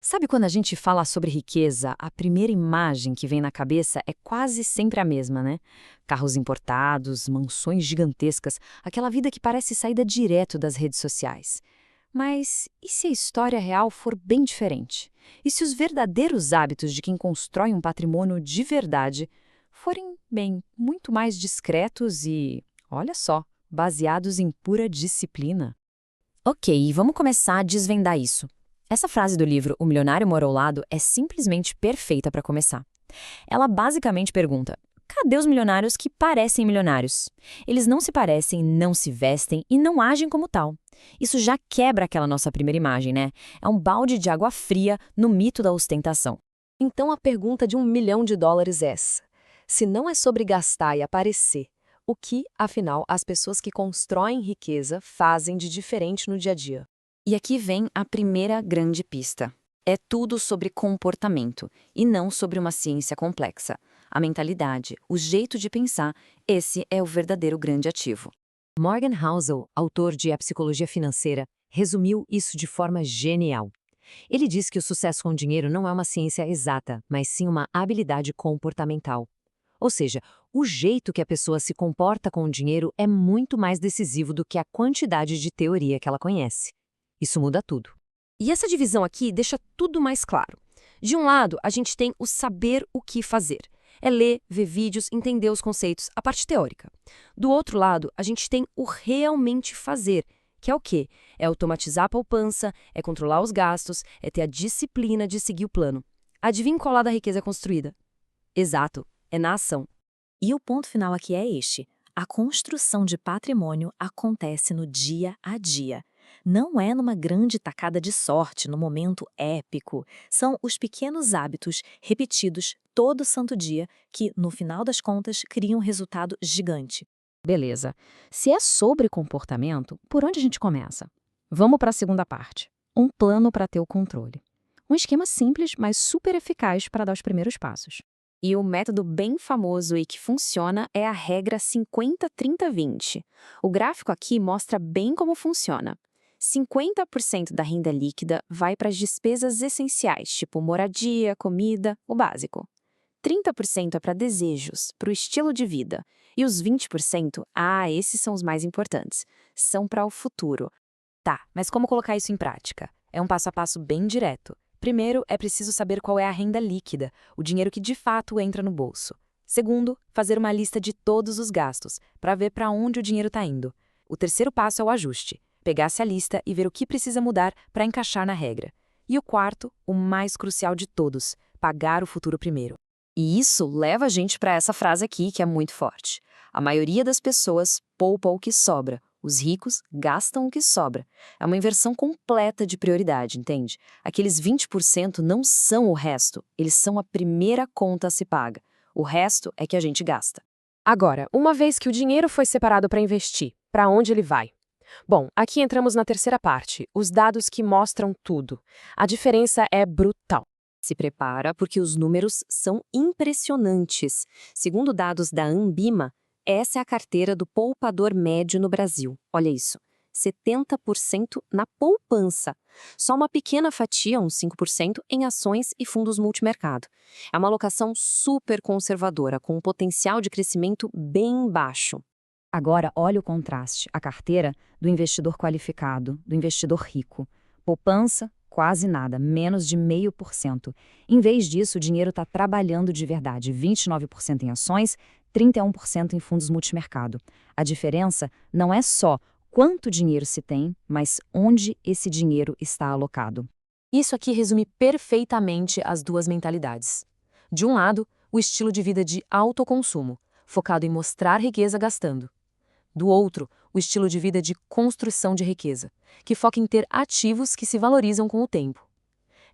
Sabe quando a gente fala sobre riqueza, a primeira imagem que vem na cabeça é quase sempre a mesma, né? Carros importados, mansões gigantescas, aquela vida que parece saída direto das redes sociais. Mas e se a história real for bem diferente? E se os verdadeiros hábitos de quem constrói um patrimônio de verdade forem, bem, muito mais discretos e, olha só, baseados em pura disciplina? Ok, vamos começar a desvendar isso. Essa frase do livro O Milionário Mora ao Lado é simplesmente perfeita para começar. Ela basicamente pergunta: cadê os milionários que parecem milionários? Eles não se parecem, não se vestem e não agem como tal. Isso já quebra aquela nossa primeira imagem, né? É um balde de água fria no mito da ostentação. Então a pergunta de US$ 1 milhão é essa. Se não é sobre gastar e aparecer, o que, afinal, as pessoas que constroem riqueza fazem de diferente no dia a dia? E aqui vem a primeira grande pista. É tudo sobre comportamento e não sobre uma ciência complexa. A mentalidade, o jeito de pensar, esse é o verdadeiro grande ativo. Morgan Housel, autor de A Psicologia Financeira, resumiu isso de forma genial. Ele diz que o sucesso com dinheiro não é uma ciência exata, mas sim uma habilidade comportamental. Ou seja, o jeito que a pessoa se comporta com o dinheiro é muito mais decisivo do que a quantidade de teoria que ela conhece. Isso muda tudo. E essa divisão aqui deixa tudo mais claro. De um lado, a gente tem o saber o que fazer. É ler, ver vídeos, entender os conceitos, a parte teórica. Do outro lado, a gente tem o realmente fazer, que é o quê? É automatizar a poupança, é controlar os gastos, é ter a disciplina de seguir o plano. Adivinha qual lado da riqueza é construída? Exato, é na ação. E o ponto final aqui é este: a construção de patrimônio acontece no dia a dia. Não é numa grande tacada de sorte, no momento épico. São os pequenos hábitos repetidos todo santo dia que, no final das contas, criam um resultado gigante. Beleza. Se é sobre comportamento, por onde a gente começa? Vamos para a segunda parte. Um plano para ter o controle. Um esquema simples, mas super eficaz para dar os primeiros passos. E o método bem famoso e que funciona é a regra 50-30-20. O gráfico aqui mostra bem como funciona. 50% da renda líquida vai para as despesas essenciais, tipo moradia, comida, o básico. 30% é para desejos, para o estilo de vida. E os 20%, esses são os mais importantes. São para o futuro. Tá, mas como colocar isso em prática? É um passo a passo bem direto. Primeiro, é preciso saber qual é a renda líquida, o dinheiro que de fato entra no bolso. Segundo, fazer uma lista de todos os gastos, para ver para onde o dinheiro está indo. O terceiro passo é o ajuste. Pegar essa lista e ver o que precisa mudar para encaixar na regra. E o quarto, o mais crucial de todos, pagar o futuro primeiro. E isso leva a gente para essa frase aqui, que é muito forte. A maioria das pessoas poupa o que sobra. Os ricos gastam o que sobra. É uma inversão completa de prioridade, entende? Aqueles 20% não são o resto, eles são a primeira conta a se paga. O resto é que a gente gasta. Agora, uma vez que o dinheiro foi separado para investir, para onde ele vai? Bom, aqui entramos na terceira parte, os dados que mostram tudo. A diferença é brutal. Se prepara porque os números são impressionantes. Segundo dados da Ambima, essa é a carteira do poupador médio no Brasil. Olha isso, 70% na poupança. Só uma pequena fatia, uns 5%, em ações e fundos multimercado. É uma alocação super conservadora, com um potencial de crescimento bem baixo. Agora, olha o contraste, a carteira do investidor qualificado, do investidor rico. Poupança, quase nada, menos de 0,5%. Em vez disso, o dinheiro está trabalhando de verdade, 29% em ações, 31% em fundos multimercado. A diferença não é só quanto dinheiro se tem, mas onde esse dinheiro está alocado. Isso aqui resume perfeitamente as duas mentalidades. De um lado, o estilo de vida de autoconsumo, focado em mostrar riqueza gastando. Do outro, o estilo de vida de construção de riqueza, que foca em ter ativos que se valorizam com o tempo.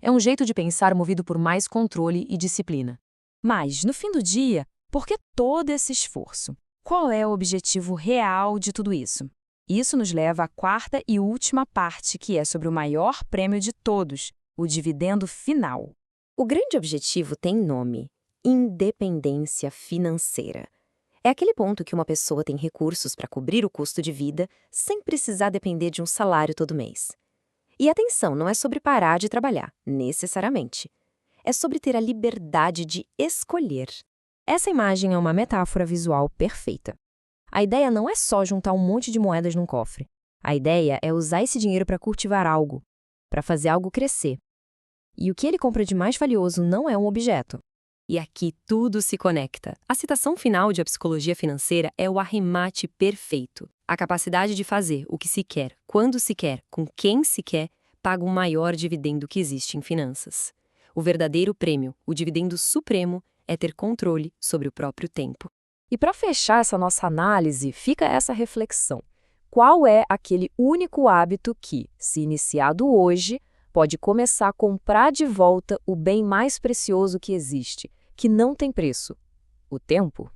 É um jeito de pensar movido por mais controle e disciplina. Mas, no fim do dia, por que todo esse esforço? Qual é o objetivo real de tudo isso? Isso nos leva à quarta e última parte, que é sobre o maior prêmio de todos, o dividendo final. O grande objetivo tem nome: independência financeira. É aquele ponto que uma pessoa tem recursos para cobrir o custo de vida sem precisar depender de um salário todo mês. E atenção, não é sobre parar de trabalhar, necessariamente. É sobre ter a liberdade de escolher. Essa imagem é uma metáfora visual perfeita. A ideia não é só juntar um monte de moedas num cofre. A ideia é usar esse dinheiro para cultivar algo, para fazer algo crescer. E o que ele compra de mais valioso não é um objeto. E aqui tudo se conecta. A citação final de A Psicologia Financeira é o arremate perfeito. A capacidade de fazer o que se quer, quando se quer, com quem se quer, paga o maior dividendo que existe em finanças. O verdadeiro prêmio, o dividendo supremo, é ter controle sobre o próprio tempo. E para fechar essa nossa análise, fica essa reflexão. Qual é aquele único hábito que, se iniciado hoje, pode começar a comprar de volta o bem mais precioso que existe, que não tem preço? O tempo.